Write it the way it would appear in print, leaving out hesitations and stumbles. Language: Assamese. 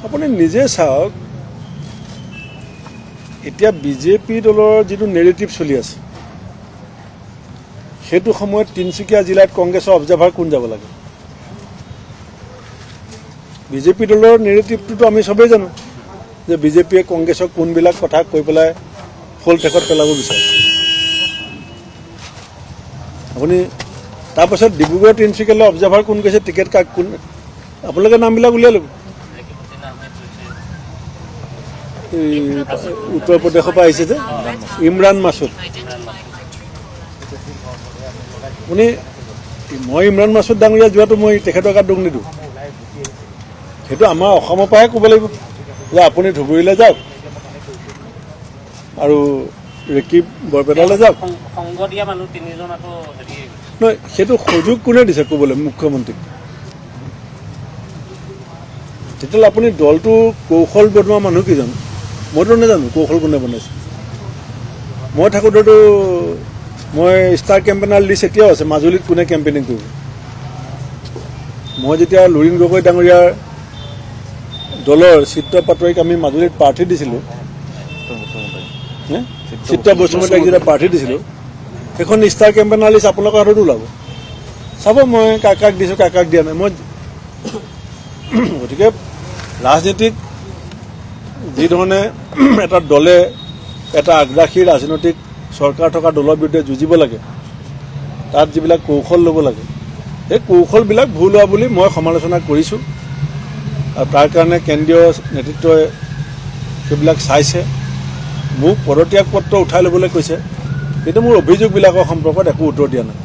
আপুনি নিজে চাওক, এতিয়া বিজেপি দলৰ যিটো নেৰেটিভ চলি আছে সেইটো সময়ত তিনিচুকীয়া জিলাত কংগ্ৰেছৰ অবজাৰ্ভাৰ কোন যাব লাগে? বিজেপি দলৰ নেৰেটিভটোতো আমি সবেই জানো যে বিজেপিয়ে কংগ্ৰেছক কোনবিলাক কথা কৈ পেলাই ফল ঠেকত পেলাব বিচাৰে। আপুনি তাৰপাছত ডিব্ৰুগড় তিনিচুকীয়ালৈ অবজাৰ্ভাৰ কোন গৈছে, টিকেট কাক কোন, আপোনালোকে নামবিলাক উলিয়াই ল'ব। উত্তৰ প্ৰদেশৰ পৰা আহিছে যে ইমৰান মাছুদ। আপুনি মই ইমৰান মাছুদ ডাঙৰীয়া যোৱাটো মই তেখেতৰ গাত দুখ নিদিওঁ, সেইটো আমাৰ অসমৰ পৰাহে ক'ব লাগিব যে আপুনি ধুবুৰীলৈ যাওক আৰু ৰেকিব বৰপেটালৈ যাওক। নহয়, সেইটো সুযোগ কোনে দিছে ক'বলৈ মুখ্যমন্ত্ৰীক? তেতিয়াহ'লে আপুনি দলটো কৌশল বনোৱা মানুহ কি জানো? মইতো নাজানো কৌশল কোনে বনাইছে। মই থাকোঁতেতো মই ষ্টাৰ কেম্পেইনাৰ লিষ্ট এতিয়াও আছে মাজুলীত কোনে কেম্পেইনিং কৰিব। মই যেতিয়া লুৰিণ গগৈ ডাঙৰীয়াৰ দলৰ চিত্ৰ পাটোৱাৰীক আমি মাজুলীত প্ৰাৰ্থী দিছিলোঁ, চিত্ৰ বসুমতাৰীক যেতিয়া প্ৰাৰ্থী দিছিলোঁ, সেইখন ষ্টাৰ কেম্পেইনাৰ লিষ্ট আপোনালোকৰ হাতত ওলাব, চাব মই কাক দিছোঁ কাক দিয়া নাই। মই গতিকে ৰাজনীতিক যিধৰণে এটা দলে এটা আগ্ৰাসী ৰাজনৈতিক চৰকাৰ থকা দলৰ বিৰুদ্ধে যুঁজিব লাগে, তাত যিবিলাক কৌশল ল'ব লাগে, সেই কৌশলবিলাক ভুল হোৱা বুলি মই সমালোচনা কৰিছোঁ। আৰু তাৰ কাৰণে কেন্দ্ৰীয় নেতৃত্বই সেইবিলাক চাইছে, মোক পদত্যাগ পত্ৰ উঠাই ল'বলৈ কৈছে, কিন্তু মোৰ অভিযোগবিলাকৰ সম্পৰ্কত একো উত্তৰ দিয়া নাই।